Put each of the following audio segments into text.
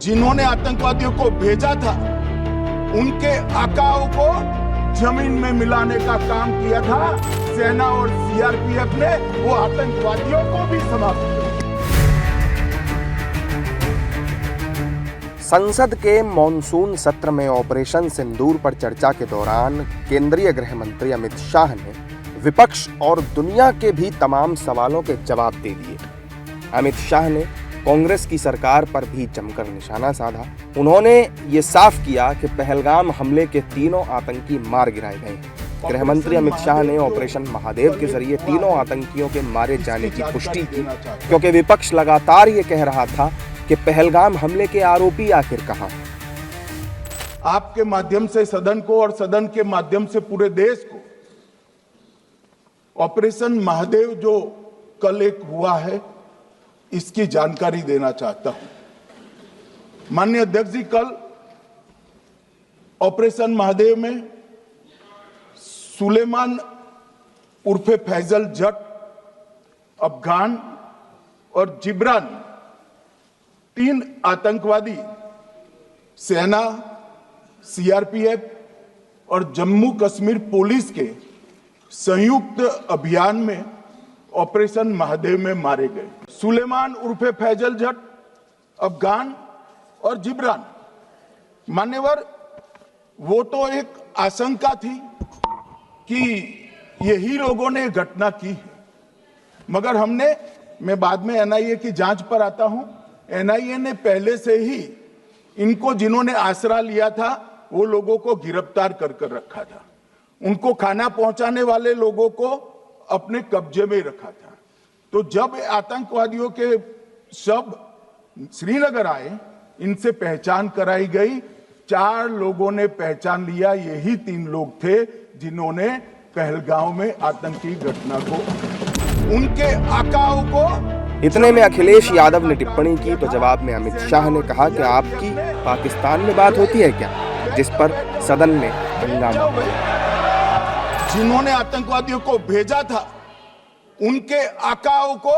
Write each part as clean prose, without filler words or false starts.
जिन्होंने आतंकवादियों को भेजा था उनके आकाओं को जमीन में मिलाने का काम किया था सेना और सीआरपीएफ ने। वो आतंकवादियों को भी समाप्त किया। संसद के मॉनसून सत्र में ऑपरेशन सिंदूर पर चर्चा के दौरान केंद्रीय गृह मंत्री अमित शाह ने विपक्ष और दुनिया के भी तमाम सवालों के जवाब दे दिए। अमित शाह ने कांग्रेस की सरकार पर भी जमकर निशाना साधा। उन्होंने ये साफ किया कि पहलगाम हमले के तीनों आतंकी मार गिराए गए। गृह मंत्री अमित शाह ने ऑपरेशन महादेव के जरिए तीनों आतंकियों के मारे जाने की पुष्टि की, क्योंकि विपक्ष लगातार ये कह रहा था कि पहलगाम हमले के आरोपी आखिर कहां हैं। आपके माध्यम से सदन को और सदन के माध्यम से पूरे देश को ऑपरेशन महादेव जो कल एक हुआ है इसकी जानकारी देना चाहता हूं। माननीय अध्यक्ष जी, कल ऑपरेशन महादेव में सुलेमान उर्फे फैजल जट, अफगान और जिब्रान, 3 आतंकवादी सेना, सीआरपीएफ और जम्मू कश्मीर पुलिस के संयुक्त अभियान में ऑपरेशन महादेव में मारे गए। सुलेमान उर्फे फैजल जट, अफगान और जिब्रान, मान्यवर, वो तो एक आशंका थी कि यही लोगों ने घटना की है, मगर मैं बाद में एनआईए की जांच पर आता हूं। एनआईए ने पहले से ही इनको, जिन्होंने आसरा लिया था, वो लोगों को गिरफ्तार कर रखा था। उनको खाना पहुंचाने वाले लोगों को अपने कब्जे में रखा था। तो जब आतंकवादियों के शव श्रीनगर आए, इनसे पहचान कराई गई। 4 लोगों ने पहचान लिया, यही 3 लोग थे जिन्होंने पहलगाम में आतंकी घटना को, उनके आकाओं को। इतने में अखिलेश यादव ने टिप्पणी की तो जवाब में अमित शाह ने कहा कि आपकी पाकिस्तान में बात होती है क्या, जिस पर सदन में हंगामा। जिन्होंने आतंकवादियों को भेजा था उनके आकाओं को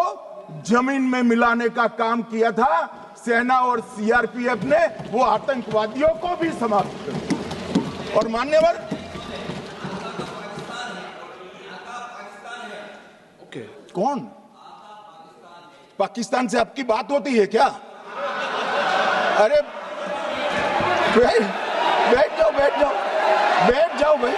जमीन में मिलाने का काम किया था सेना और सीआरपीएफ ने। वो आतंकवादियों को भी समाप्त किया। और मान्यवर, कौन पाकिस्तान से आपकी बात होती है क्या? अरे बैठ जाओ भाई।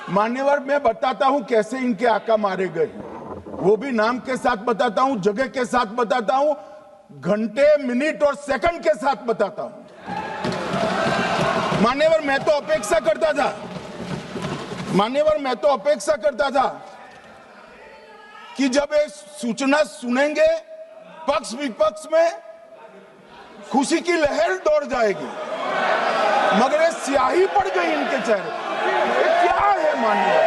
मान्यवर, मैं बताता हूं कैसे इनके आका मारे गए, वो भी नाम के साथ बताता हूं, जगह के साथ बताता हूं, घंटे, मिनट और सेकंड के साथ बताता हूं। मान्यवर, मैं तो अपेक्षा करता था कि जब ये सूचना सुनेंगे पक्ष विपक्ष में खुशी की लहर दौड़ जाएगी, मगर ये स्याही पड़ गई इनके चेहरे। ये क्या है मान्यवर?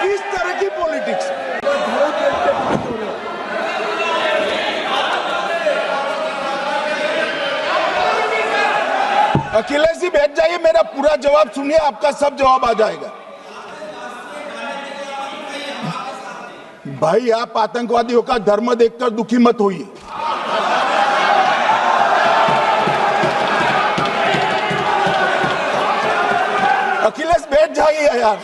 किस तरह की पॉलिटिक्स? अखिलेश जी बैठ जाइए, मेरा पूरा जवाब सुनिए, आपका सब जवाब आ जाएगा। भाई, आप आतंकवादियों का धर्म देखकर दुखी मत होइए। अखिलेश बैठ जाइए यार।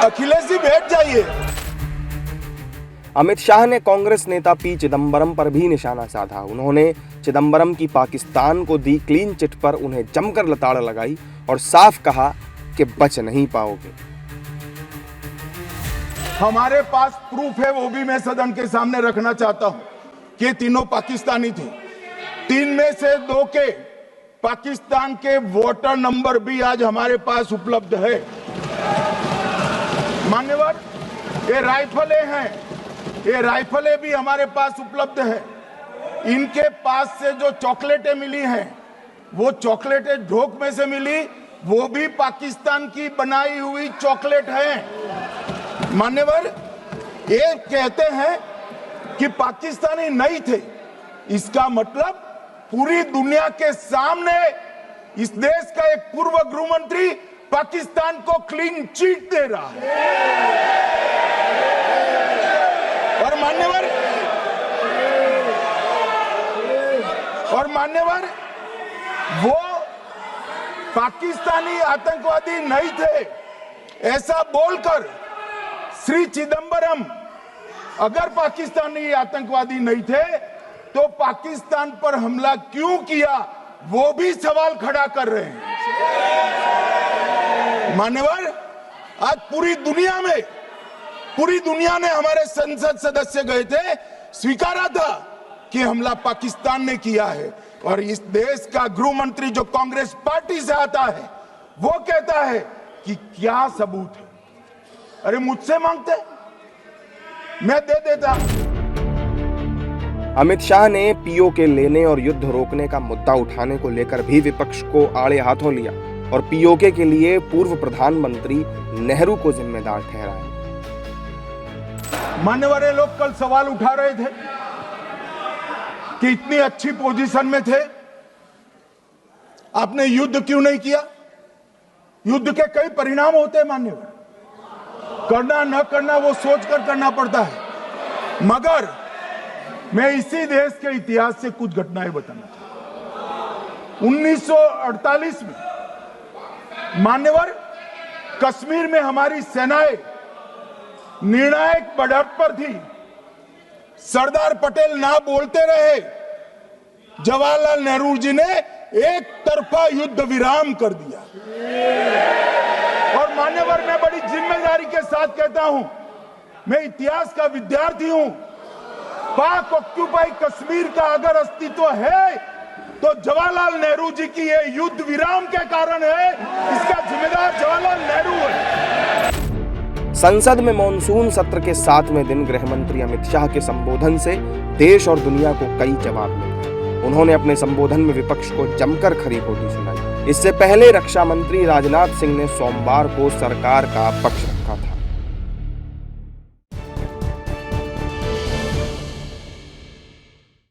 अखिलेश जी बैठ जाइए। अमित शाह ने कांग्रेस नेता पी चिदंबरम पर भी निशाना साधा। उन्होंने चिदंबरम की पाकिस्तान को दी क्लीन चिट पर उन्हें जमकर लताड़ लगाई और साफ कहा कि बच नहीं पाओगे। हमारे पास प्रूफ है, वो भी मैं सदन के सामने रखना चाहता हूं कि तीनों पाकिस्तानी थे। 3 में से 2 के पाकिस्तान के वोटर नंबर भी आज हमारे पास उपलब्ध है। मान्यवर, ये राइफलें भी हमारे पास उपलब्ध है। इनके पास से जो चॉकलेटें मिली हैं वो चॉकलेटें ढोक में से मिली, वो भी पाकिस्तान की बनाई हुई चॉकलेट है। मान्यवर, ये कहते हैं कि पाकिस्तानी नहीं थे, इसका मतलब पूरी दुनिया के सामने इस देश का एक पूर्व गृह मंत्री पाकिस्तान को क्लीन चिट दे रहा है। और मान्यवर वो पाकिस्तानी आतंकवादी नहीं थे, ऐसा बोलकर श्री चिदंबरम अगर पाकिस्तानी आतंकवादी नहीं थे तो पाकिस्तान पर हमला क्यों किया, वो भी सवाल खड़ा कर रहे हैं। मान्यवर, आज पूरी दुनिया ने हमारे संसद सदस्य गए थे, स्वीकारा था कि हमला पाकिस्तान ने किया है, और इस देश का गृह मंत्री जो कांग्रेस पार्टी से आता है वो कहता है कि क्या सबूत है। अरे मुझसे मांगते, मैं दे देता। अमित शाह ने पीओके लेने और युद्ध रोकने का मुद्दा उठाने को लेकर भी विपक्ष को आड़े हाथों लिया और पीओके के लिए पूर्व प्रधानमंत्री नेहरू को जिम्मेदार ठहराया। मान्यवर, लोग कल सवाल उठा रहे थे कि इतनी अच्छी पोजीशन में थे, आपने युद्ध क्यों नहीं किया। युद्ध के कई परिणाम होते हैं मान्यवर, करना न करना वो सोचकर करना पड़ता है। मगर मैं इसी देश के इतिहास से कुछ घटनाएं बताना चाहता हूं। 1948 में मान्यवर, कश्मीर में हमारी सेनाएं निर्णायक बढ़त पर थी। सरदार पटेल ना बोलते रहे, जवाहरलाल नेहरू जी ने एक तरफा युद्ध विराम कर दिया। और मान्यवर, मैं बड़ी जिम्मेदारी के साथ कहता हूं, मैं इतिहास का विद्यार्थी हूं। पाक ऑक्यूपाई कश्मीर का अगर अस्तित्व है तो जवाहरलाल नेहरू जी की ये युद्ध विराम के कारण है, इसका जिम्मेदार जवाहरलाल नेहरू है। संसद में मॉनसून सत्र के 7वें दिन गृह मंत्री अमित शाह के संबोधन से देश और दुनिया को कई जवाब मिले। उन्होंने अपने संबोधन में विपक्ष को जमकर खरी खोटी सुनाई। इससे पहले रक्षा मंत्री राजनाथ सिंह ने सोमवार को सरकार का पक्ष